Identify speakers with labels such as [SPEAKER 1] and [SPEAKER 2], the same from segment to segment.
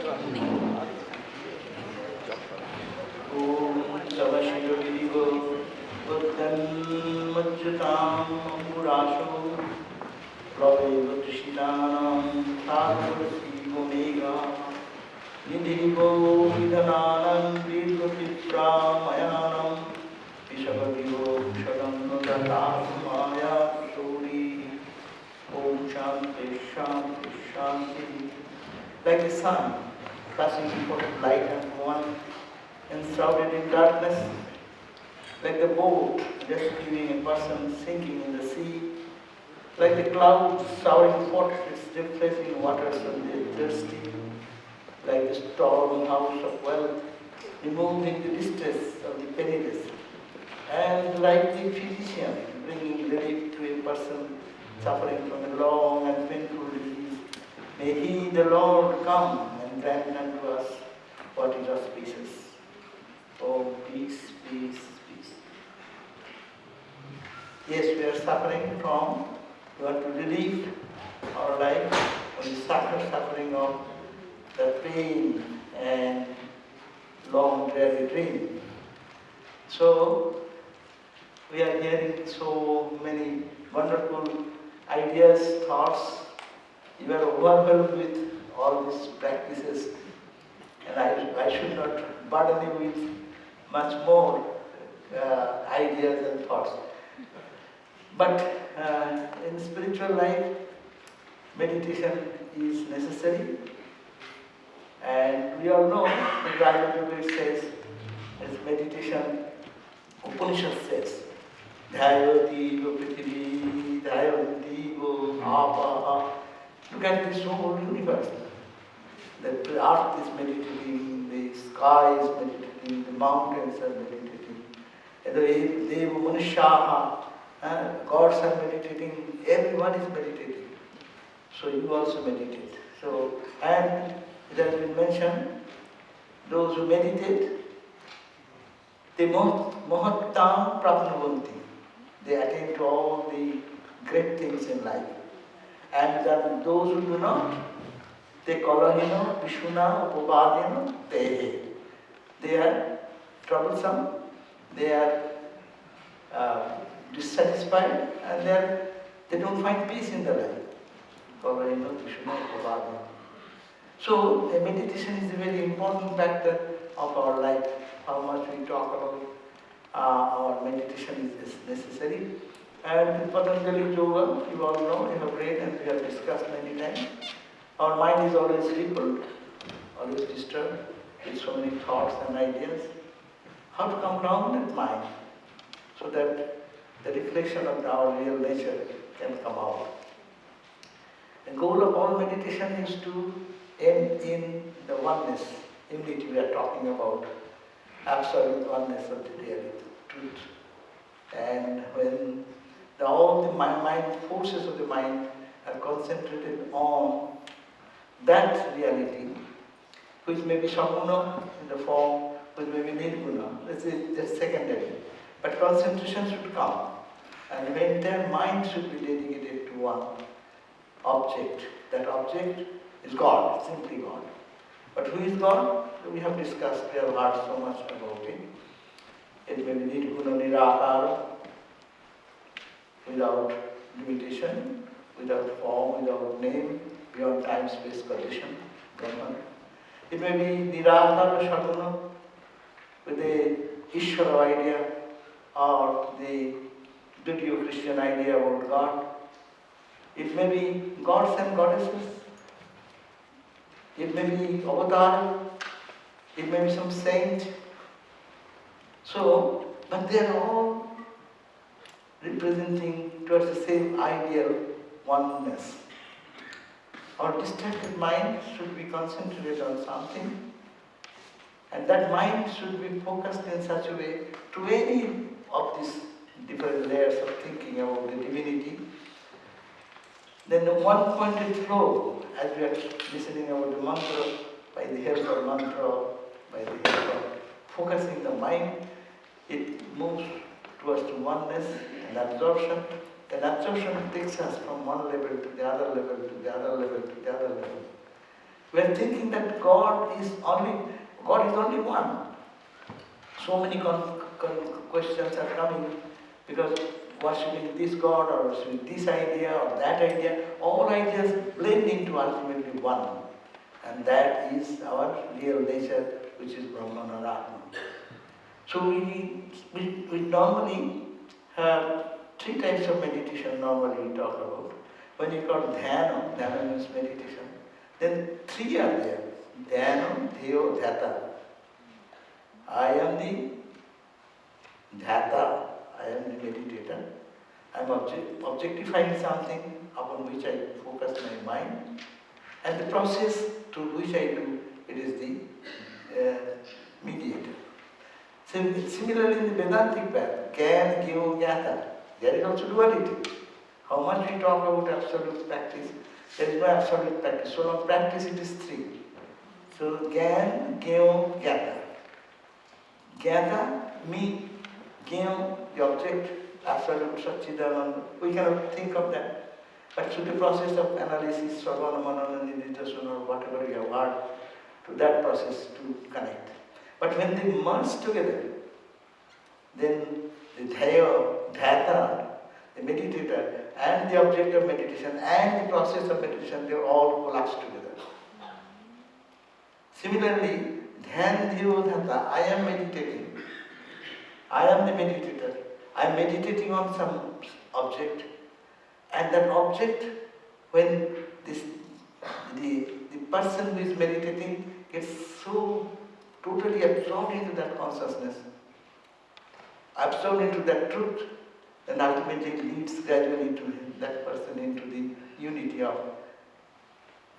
[SPEAKER 1] Om Savashivavidigo Buddhamachyutam Purasho Plaveva Trishidanam Tadavasi Omega Nidhivo Vidhananam Virgapitra Vishabhavivo Shadanadatasmaya Suri Om Shanti Shanti Shanti. Like the sun flashing before light and one enshrouded in darkness, like the boat rescuing a person sinking in the sea, like the clouds showering forth its refreshing waters on the thirsty, like the storehouse of wealth removing the distress of the penniless, and like the physician bringing relief to a person suffering from a long and painful disease. May He, the Lord, come and grant unto us what is auspicious. Oh, peace, peace, peace. Yes, we are suffering from, we want to relieve our life from the suffering of the pain and long dreary dream. So, we are hearing so many wonderful ideas, thoughts. You are overwhelmed with all these practices, and I should not burden you with much more ideas and thoughts. But in spiritual life, meditation is necessary, and we all know the Bible says, as meditation, Upanishad says, Dhayati Prithvi, Dhayati Apaha. Look at this whole universe. The earth is meditating, the sky is meditating, the mountains are meditating, the Deva Manushaha, gods are meditating, everyone is meditating. So you also meditate. So, and it has been mentioned, those who meditate, they mohattam prapnavanti. They attain to all the great things in life. And then those who do not, they kalahino, vishuna, upapadino, they are troublesome, they are dissatisfied, and they don't find peace in their life. Kalahino, vishuna, upapadino. So, meditation is a very important factor of our life. How much we talk about our meditation is necessary. And Patanjali Yoga, you all know, you have read and we have discussed many times. Our mind is always rippled, always disturbed with so many thoughts and ideas. How to come down that mind so that the reflection of our real nature can come out. The goal of all meditation is to end in the oneness, unity we are talking about, absolute oneness of the reality, truth. And when all the mind forces of the mind are concentrated on that reality, which may be Saguna in the form, which may be Nirguna, that's secondary. But concentration should come, and the entire mind should be dedicated to one object. That object is God, simply God. But who is God? We have discussed, we have heard so much about it. It may be Nirguna Nirakara, without limitation, without form, without name, beyond time, space, condition, Brahman. It may be Nirakara Saguna, with the Ishvara idea, or the Judeo-Christian idea about God. It may be gods and goddesses. It may be avatar. It may be some saint. So, but they are all representing towards the same ideal, oneness. Our distracted mind should be concentrated on something, and that mind should be focused in such a way to any of these different layers of thinking about the divinity. Then the one-pointed flow, as we are listening about the mantra, by the help of mantra, by the help of focusing the mind, it moves towards the oneness and absorption. Then absorption takes us from one level to the other level, to the other level, to the other level. We are thinking that God is only one. So many questions are coming because worshipping this God or worshipping this idea or that idea, all ideas blend into ultimately one. And that is our real nature, which is Brahman or Atman. So we normally have three types of meditation normally we talk about. When you call dhyana means meditation, then three are there. Dhyana, dhyo, dhyata. I am the dhyata, I am the meditator. I am objectifying something upon which I focus my mind. And the process through which I do, it is the mediator. Similarly in the Vedantic path, Gyan, Gyo, Gyata, there is also duality. How much we talk about absolute practice, there is no absolute practice. So on practice it is three. So Gyan, Gyo, Gyata. Gyata, me, Gyo, the object, absolute Satchidananda. We cannot think of that. But through the process of analysis, Sravana, Manana, Nididasana, or whatever we have heard, to that process to connect. But when they merge together, then the dhyata, the meditator, and the object of meditation, and the process of meditation, they all collapse together. Similarly, dhyan, dhyo, dhyata, I am meditating. I am the meditator. I am meditating on some object, and that object, when the person who is meditating gets so totally absorbed into that consciousness, absorbed into that truth, then ultimately it leads gradually to that person into the unity of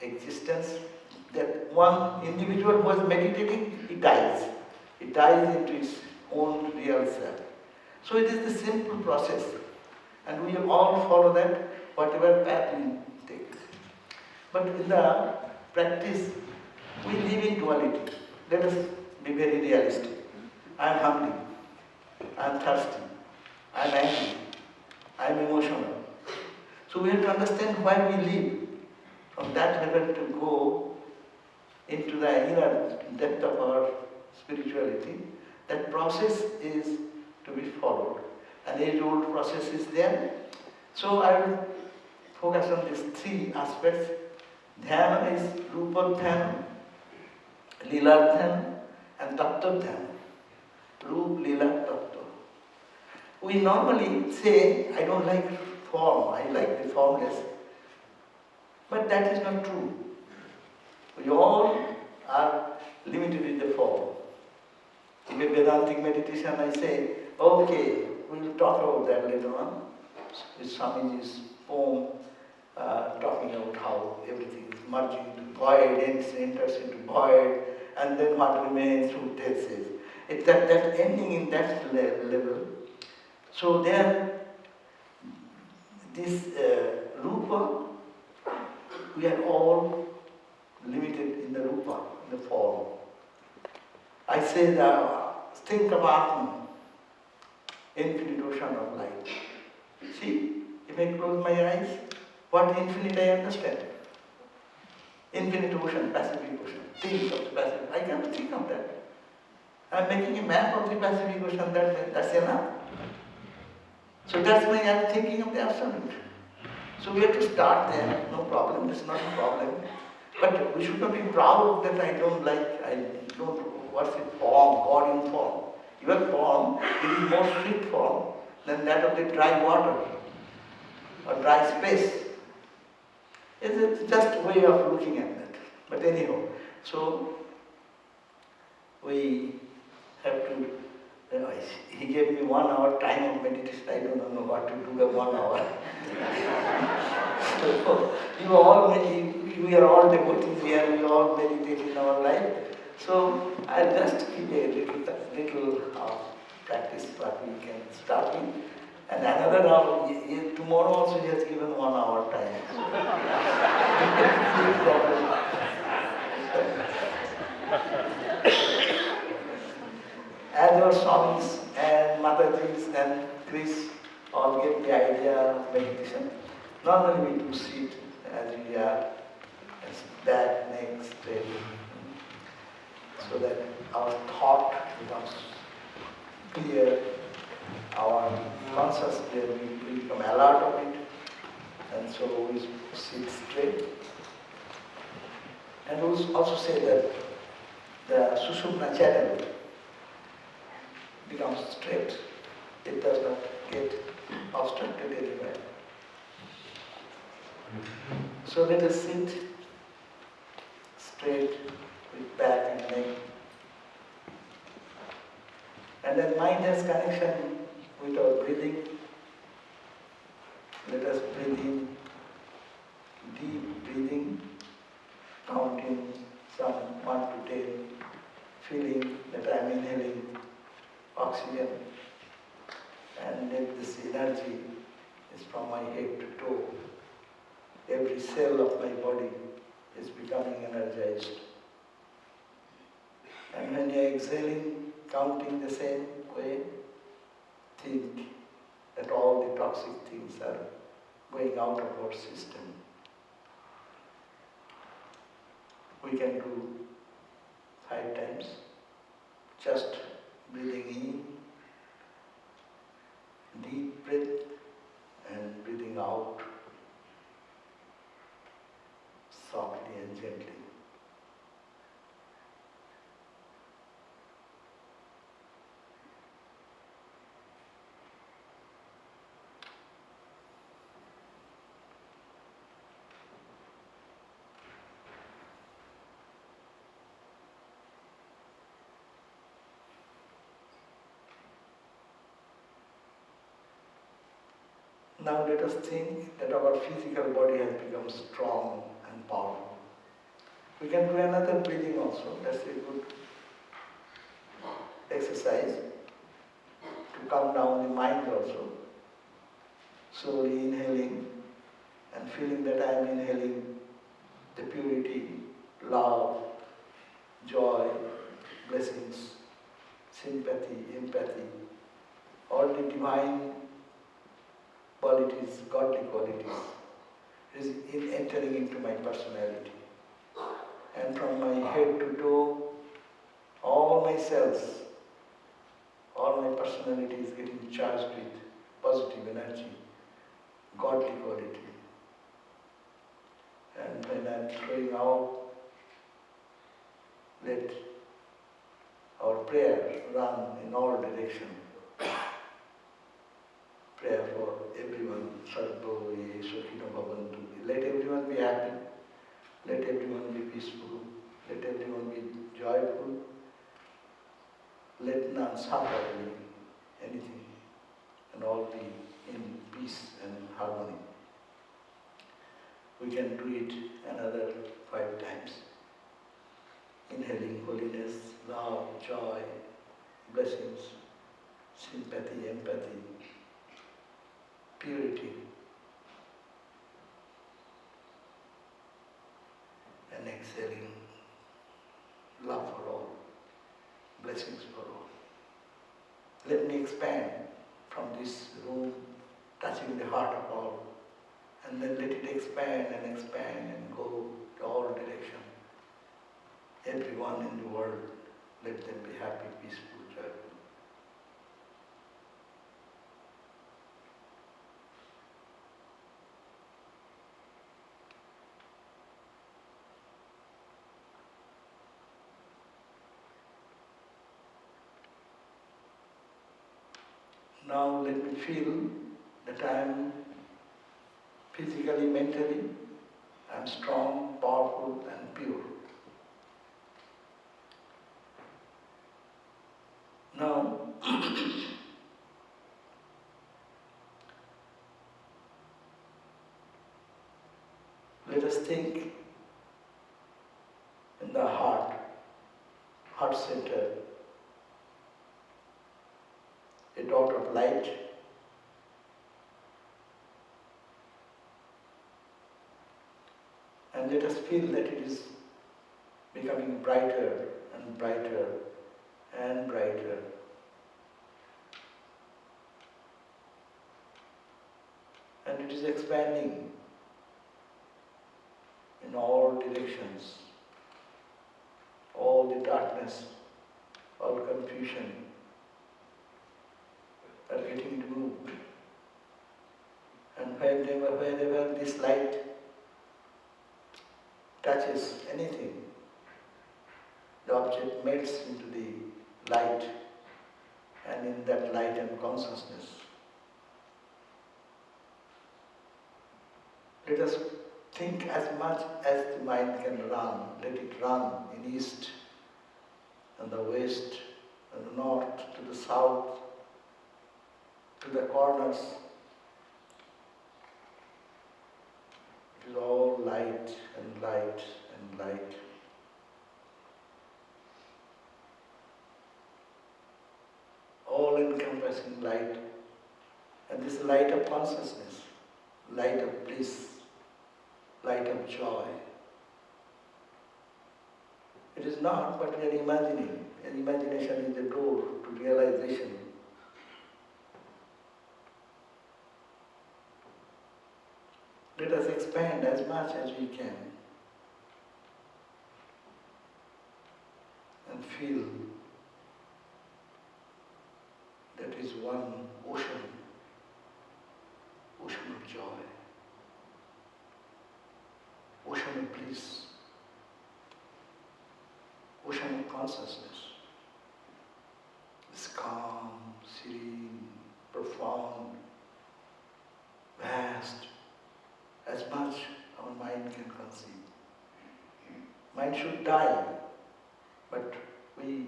[SPEAKER 1] existence. That one individual who was meditating, he dies. He dies into his own real self. So it is the simple process, and we all follow that, whatever path we take. But in the practice, we live in duality. Let us be very realistic. I am hungry, I am thirsty, I am angry, I am emotional. So we have to understand why we live. From that level to go into the inner depth of our spirituality, that process is to be followed. An age-old process is there. So I will focus on these three aspects. Dhyana is Rupa Dhyana, Lila Dhyana, and Tattva Dhyana. Rup, Lila, Tattva. We normally say, I don't like form, I like the formless. But that is not true. We all are limited in the form. In a Vedantic meditation, I say, okay, we will talk about that later on. With Swamiji's poem, talking about how everything is merging into void, enters into void, and then what remains through death says. It's that ending in that level. So there, this Rupa, we are all limited in the Rupa, in the form. I say think of Atman, infinite ocean of light. See, if I close my eyes, what infinite I understand? Infinite ocean, Pacific Ocean. Think of the Pacific. I can't think of that. I'm making a map of the Pacific Ocean, that's enough. So that's why I'm thinking of the absolute. So we have to start there, no problem, it's not a problem. But we should not be proud that I don't worship form, God in form. Your form is more sweet form than that of the dry water or dry space. It's just a way of looking at that. But anyhow, so we have to, he gave me 1 hour time of meditation. I don't know what to do with 1 hour. So, we are all devotees here, we all meditate in our life. So I'll just give a little practice what we can start with. And another hour, tomorrow also he has given 1 hour time. As our Swamis and Matajis and Chris all get the idea of meditation, normally we do sit as we are, as back, neck, so that our thought becomes clear, our consciousness we become alert of it, and so we sit straight. And we also say that the Sushumna channel becomes straight. It does not get obstructed anywhere. So let us sit straight with back and neck. And then mind has connection with our breathing. Let us breathe in, deep breathing, counting some 1 to 10, feeling that I am inhaling oxygen, and let this energy is from my head to toe. Every cell of my body is becoming energized. And when you are exhaling, counting the same way, think that all the toxic things are going out of our system. We can do 5 times, just breathing in, deep breath, and breathing out softly and gently. Now let us think that our physical body has become strong and powerful. We can do another breathing also. That's a good exercise to calm down the mind also. Slowly inhaling and feeling that I am inhaling the purity, love, joy, blessings, sympathy, empathy, all the divine qualities, godly qualities, is entering into my personality. And from my head to toe, all my cells, all my personality is getting charged with positive energy, godly quality. And when I am throwing out, let our prayer run in all directions. Prayer for everyone, Sarvo Ye Sukhino Bhavantu. Let everyone be happy, let everyone be peaceful, let everyone be joyful, let none suffer anything, and all be in peace and harmony. We can do it another 5 times. Inhaling holiness, love, joy, blessings, sympathy, empathy, purity, and exhaling love for all, blessings for all. Let me expand from this room, touching the heart of all, and then let it expand and go to all directions. Everyone in the world, let them be happy, peaceful, joyful. Now let me feel that I am physically, mentally, I am strong, powerful and pure. Now, let us think in the heart center, a dot of light, and let us feel that it is becoming brighter and brighter and brighter. And it is expanding in all directions, all the the darkness, all confusion are getting removed. And wherever this light touches anything, the object melts into the light, and in that light and consciousness, let us think as much as the mind can run. Let it run in east and the west and the north to the south, to the corners. It is all light and light and light. All-encompassing light. And this light of consciousness, light of bliss, light of joy. It is not, but we are imagining. And imagination is the door to realization. Let us expand as much as we can and feel that is one ocean, ocean of joy, ocean of bliss, ocean of consciousness. It's calm, serene, profound, vast, as much our mind can conceive. Mind should die, but we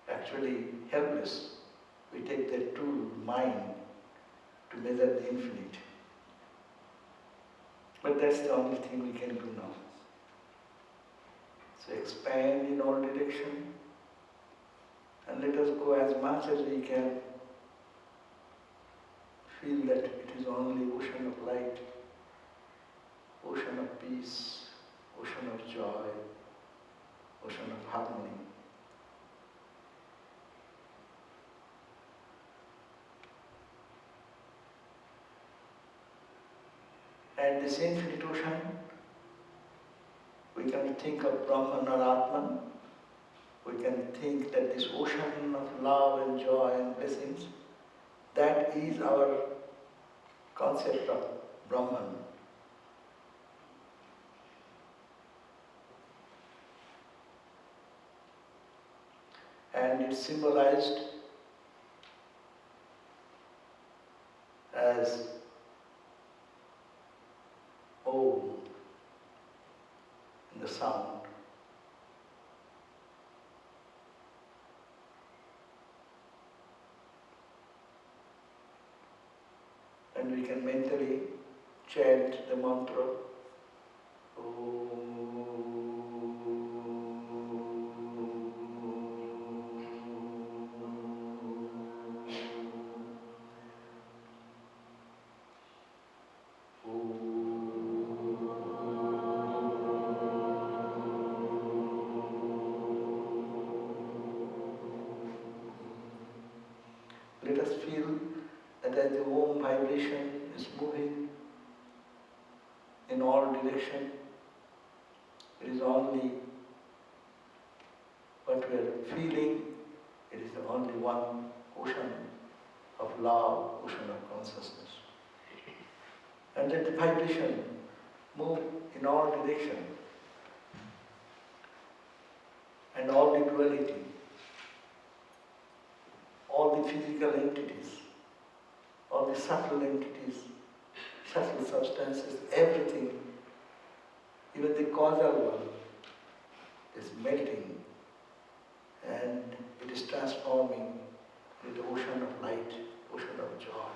[SPEAKER 1] actually helpless. We take that tool, mind, to measure the infinite. But that's the only thing we can do now. So expand in all direction, and let us go as much as we can. Feel that it is only ocean of light, ocean of peace, ocean of joy, ocean of harmony. And this infinite ocean, we can think of Brahman or Atman. We can think that this ocean of love and joy and blessings, that is our concept of Brahman. And it's symbolized as Om in the sound. And we can mentally chant the mantra Om. Let us feel that as the Om vibration is moving in all direction, it is only what we are feeling, it is only one ocean of love, ocean of consciousness. And let the vibration move in all direction, and all the duality, all the physical entities, all the subtle entities, subtle substances, everything, even the causal one, is melting, and it is transforming into the ocean of light, ocean of joy,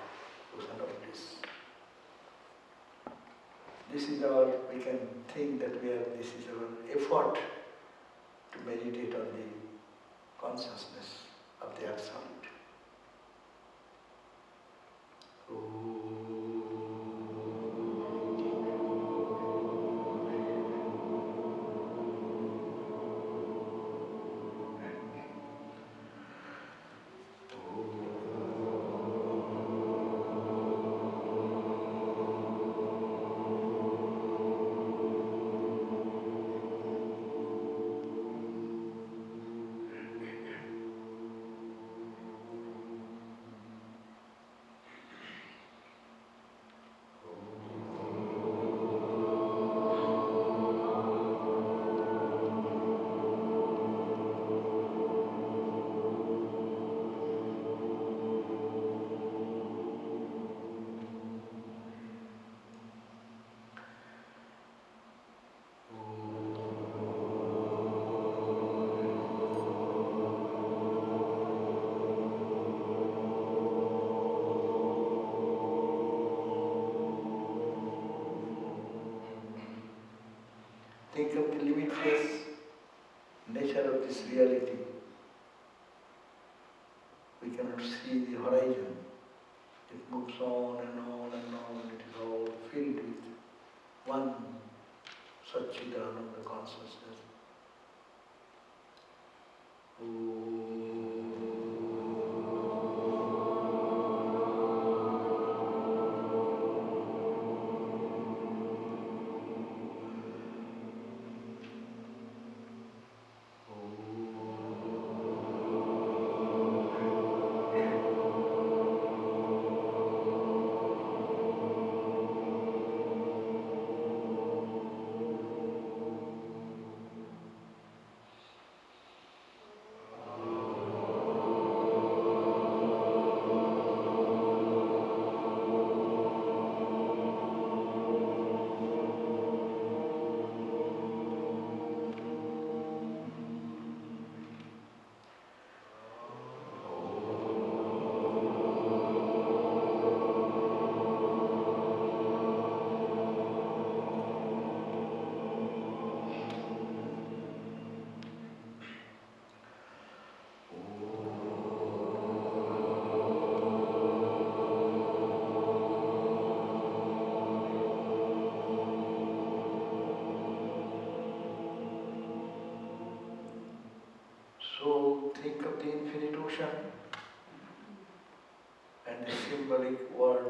[SPEAKER 1] ocean of bliss. This is our, we can think that this is our effort to meditate on the consciousness of the Absolute. think of the limitless nature of this reality, we cannot see the horizon. It moves on and on and on, and it is all filled with one Satchidananda consciousness. So think of the infinite ocean, and the symbolic word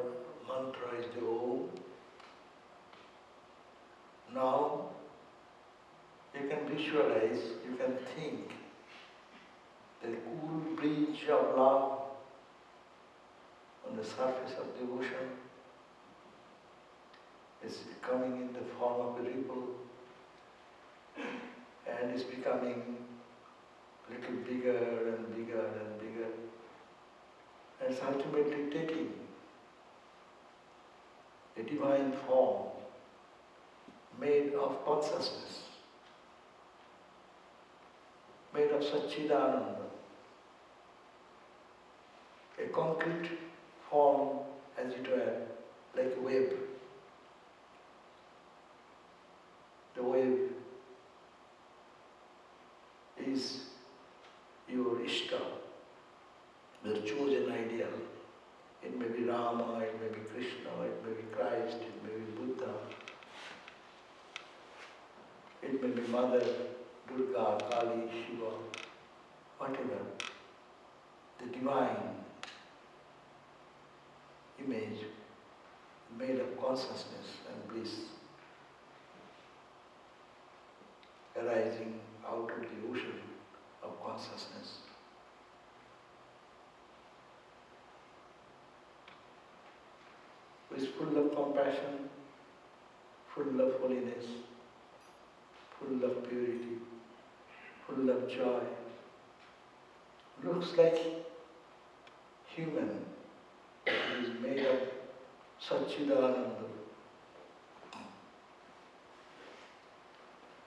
[SPEAKER 1] mantra is the Om. Now you can visualize, you can think the cool breeze of love on the surface of the ocean is coming in the form of a ripple and is becoming a little bigger and bigger and bigger, and it's ultimately taking a divine form made of consciousness, made of Satchidananda, a concrete form, as it were, like a wave. The wave is your Ishta, the chosen ideal. It may be Rama, it may be Krishna, it may be Christ, it may be Buddha, it may be Mother, Durga, Kali, Shiva, whatever. The divine image made of consciousness and bliss arising out of the ocean of consciousness. Who is full of compassion, full of holiness, full of purity, full of joy. Looks like human, but it is made of Satchidananda.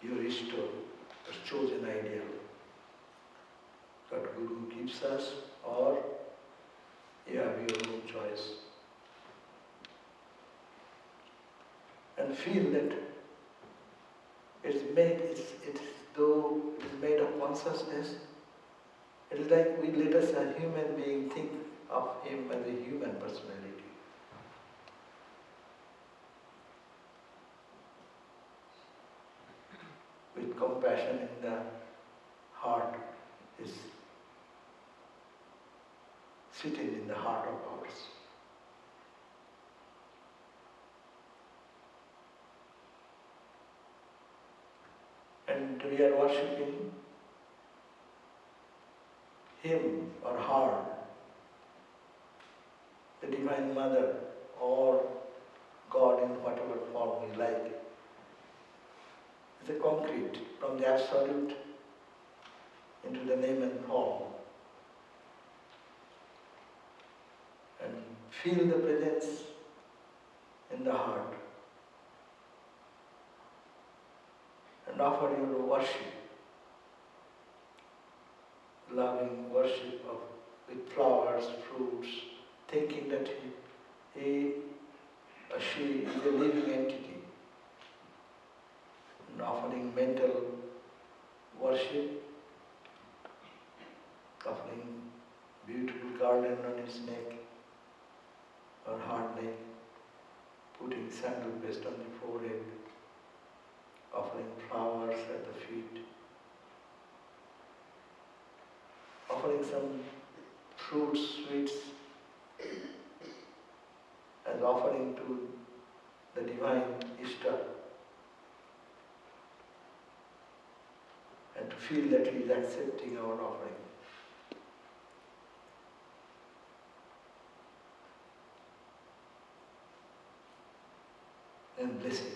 [SPEAKER 1] Your Ishta, the chosen ideal that Guru gives us, or you have your own choice. And feel that though it is made of consciousness, it is like we let us a human being think of him as a human personality. With compassion in the heart is sitting in the heart of ours. And we are worshipping him or her, the Divine Mother or God in whatever form we like. It's a concrete, from the absolute into the name and form. And feel the presence in the heart. And offer your worship, loving worship with flowers, fruits, thinking that he or she is a living entity, and offering mental worship, offering beautiful garland on his neck or hard neck, putting sandal paste on the forehead, offering flowers at the feet, offering some fruits, sweets as offering to the divine Ishta, and to feel that he is accepting our offering. And blessing.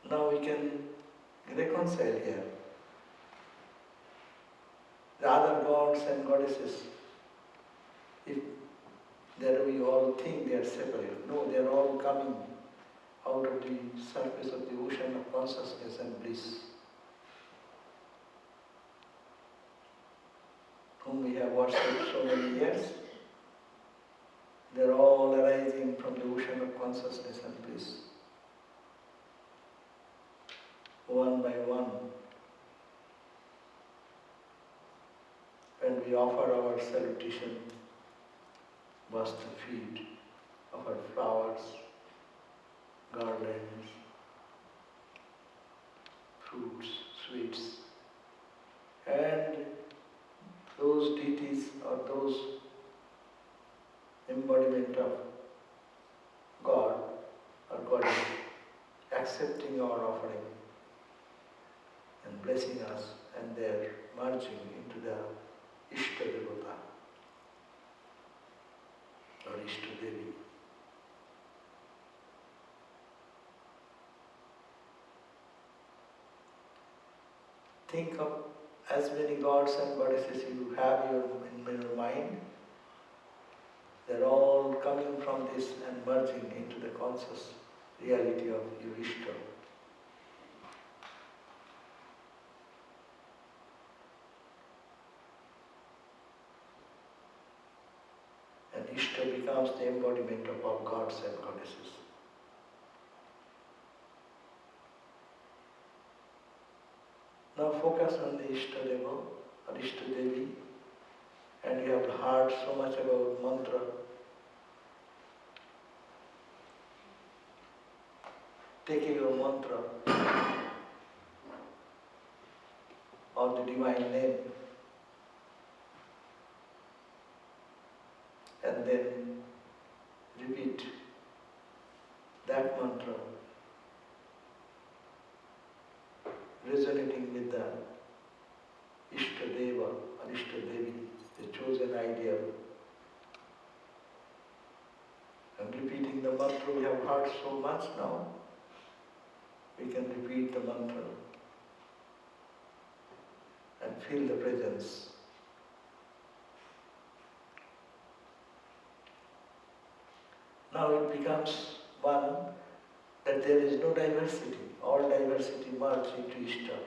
[SPEAKER 1] Now we can reconcile here the other gods and goddesses. If there we all think they are separate, no, they are all coming out of the surface of the ocean of consciousness and bliss, whom we have worshipped so many years. They are all arising from the ocean of consciousness and bliss, one by one. And we offer our salutation, wash the feet, offer flowers, garlands, fruits, sweets, and those deities or those embodiment of God or Goddess accepting our offering and blessing us, and they're merging into the Ishta Devata or Ishta Devi. Think of as many gods and goddesses you have in your mind. They're all coming from this and merging into the conscious reality of your Ishta. And Ishta becomes the embodiment of all gods and goddesses. Now focus on the Ishta Deva or Ishta Devi, and you have heard so much about mantra. Taking your mantra or the divine name, and then repeat that mantra, resonating with the Ishta Deva or Ishta Devi, the chosen ideal. And repeating the mantra we have heard so much now, we can repeat the mantra and feel the presence. Now it becomes one that there is no diversity. All diversity merge into Ishta.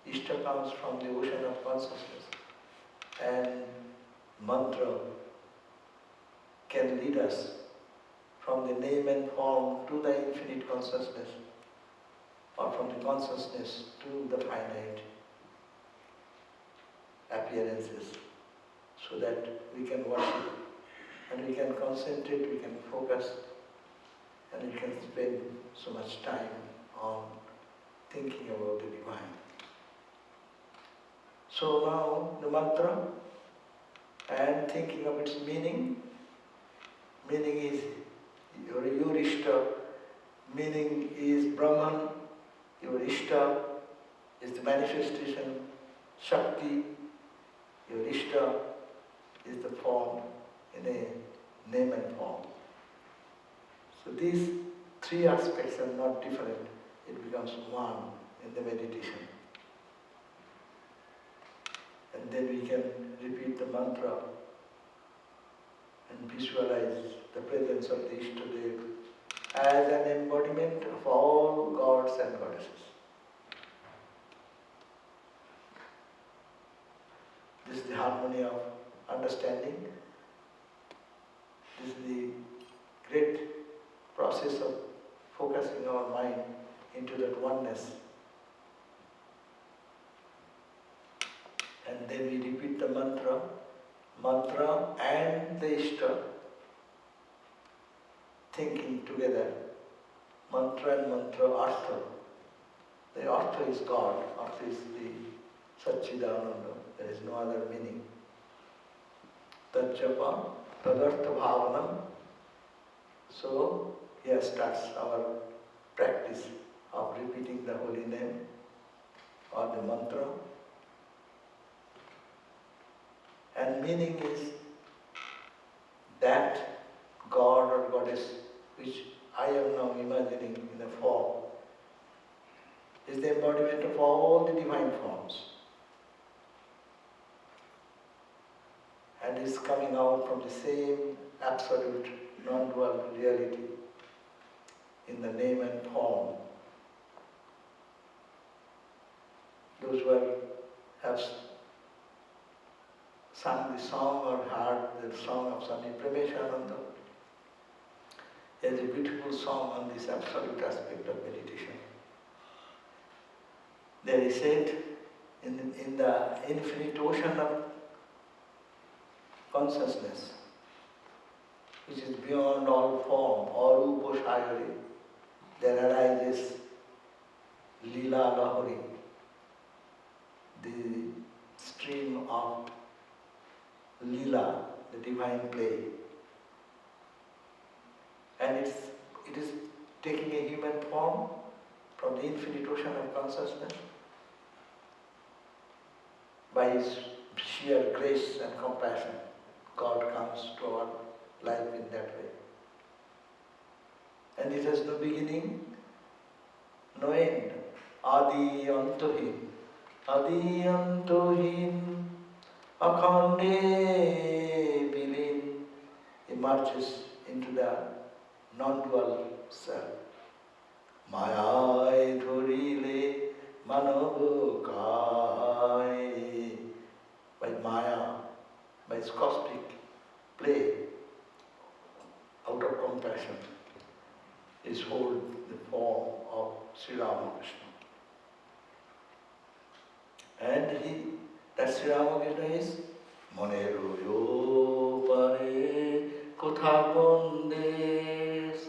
[SPEAKER 1] Ishta comes from the ocean of consciousness, and mantra can lead us from the name and form to the infinite consciousness, or from the consciousness to the finite appearances, so that we can worship and we can concentrate, we can focus, and we can spend so much time on thinking about the divine. So now the mantra and thinking of its meaning. Meaning is your Ishta, meaning is Brahman, your Ishta is the manifestation, Shakti, your Ishta is the form in a name and form. So these three aspects are not different, it becomes one in the meditation. And then we can repeat the mantra and visualize the presence of the Ishtadev as an embodiment of all gods and goddesses. This is the harmony of understanding. This is the process of focusing our mind into that oneness. And then we repeat the mantra and the Ishta, thinking together. Mantra and mantra artha. The artha is God, artha is the Satchidananda. There is no other meaning. Tajjapa, tadartha bhavanam. So here starts our practice of repeating the holy name or the mantra. And meaning is that God or Goddess which I am now imagining in a form is the embodiment of all the divine forms and is coming out from the same absolute non-dual reality in the name and form. Those who have sung the song or heard the song of Swami Swahananda, there is a beautiful song on this absolute aspect of meditation. There is said in the infinite ocean of consciousness, which is beyond all form, all uposhayari, there arises Lila Lahori, the stream of Lila, the divine play. And it is taking a human form from the infinite ocean of consciousness. By His sheer grace and compassion, God comes to our life in that way. And it has no beginning, no end. Adi Antohin, Adi Antohin, Akhande Bilin, emerges into the non-dual self. Mayai Dhurile Manobokai. By Maya, by its cosmic play, out of compassion, is hold the form of Sri Ramakrishna. And that Sri Ramakrishna is Monero yo pare kotha kondes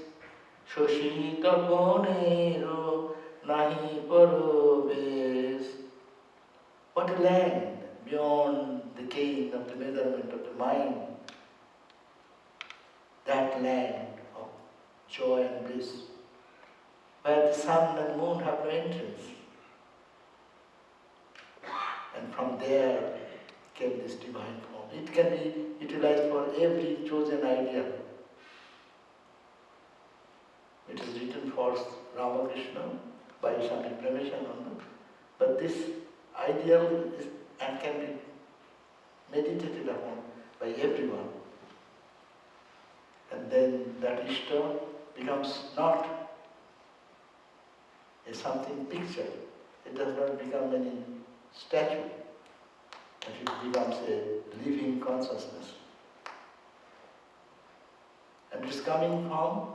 [SPEAKER 1] Shoshita ponero nahi parobes. What a land beyond the gain of the measurement of the mind. That land of joy and bliss, where the sun and moon have no entrance. And from there came this divine form. It can be utilized for every chosen idea. It is written for Ramakrishna by Swami Swahananda, but this ideal is and can be meditated upon by everyone. And then that Ishta becomes not a something picture. It does not become any statue, but it becomes a living consciousness. And it is coming from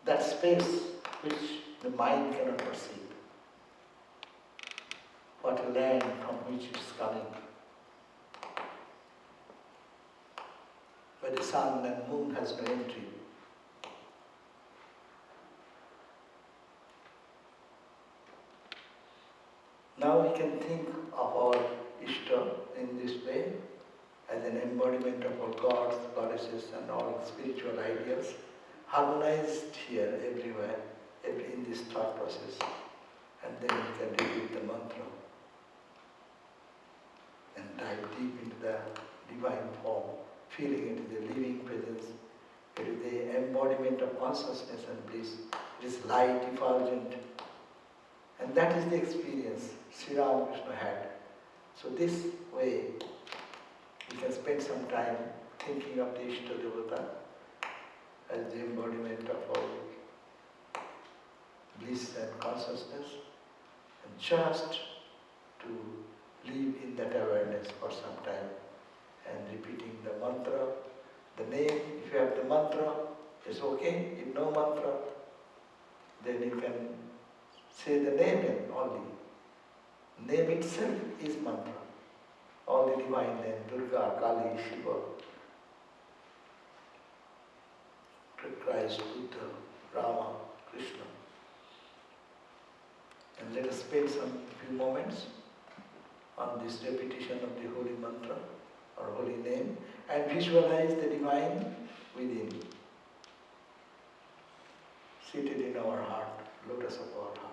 [SPEAKER 1] that space which the mind cannot perceive. What a land from which it is coming, where the sun and moon has no entry. Now we can think of our Ishta in this way as an embodiment of our gods, goddesses and all spiritual ideals, harmonized here everywhere, in this thought process. And then we can repeat the mantra and dive deep into the divine form, feeling it is a living presence, it is the embodiment of consciousness and bliss, it is light effulgent. And that is the experience Sri Ramakrishna had. So this way, we can spend some time thinking of the Ishta Devata as the embodiment of our bliss and consciousness, and just to live in that awareness for some time and repeating the mantra. The name, if you have the mantra, It's okay, if no mantra, then you can say the name only. Name itself is mantra. All the divine names, Durga, Kali, Shiva, Christ, Buddha, Rama, Krishna. And let us spend some few moments on this repetition of the holy mantra or holy name and visualize the divine within, seated in our heart, lotus of our heart.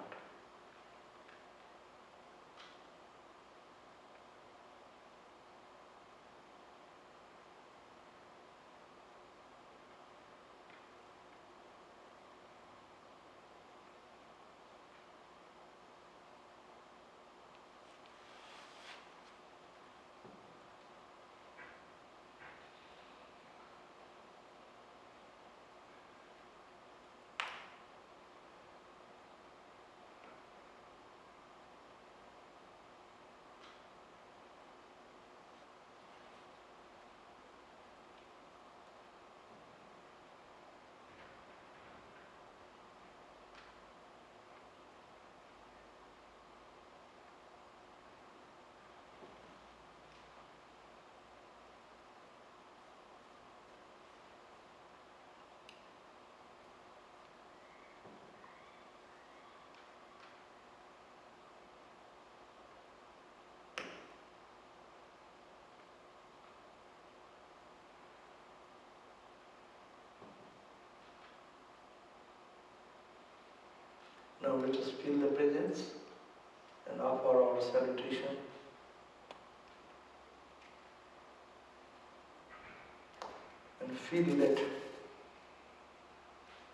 [SPEAKER 1] Now let us feel the presence and offer our salutation. And feel that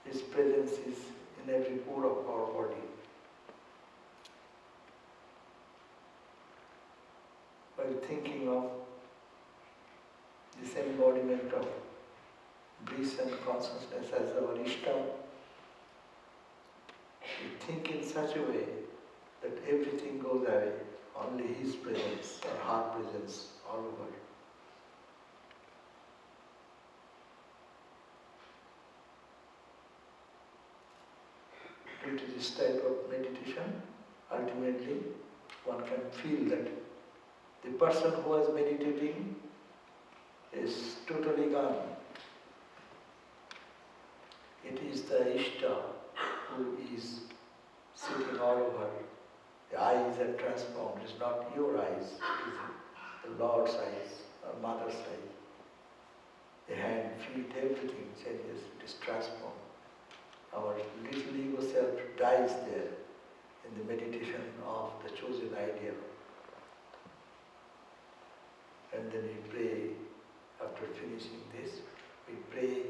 [SPEAKER 1] His presence is in every pore of our body. While thinking of this embodiment of bliss and consciousness as our Ishta, we think in such a way that everything goes away, only His presence or heart presence all over. Due to this type of meditation, ultimately one can feel that the person who is meditating is totally gone. It is the Ishta who is sitting all over. The eyes are transformed. It's not your eyes, it is the Lord's eyes or Mother's eyes. The hand, feet, everything changes, it is transformed. Our little ego self dies there in the meditation of the chosen ideal. And then we pray, after finishing this, we pray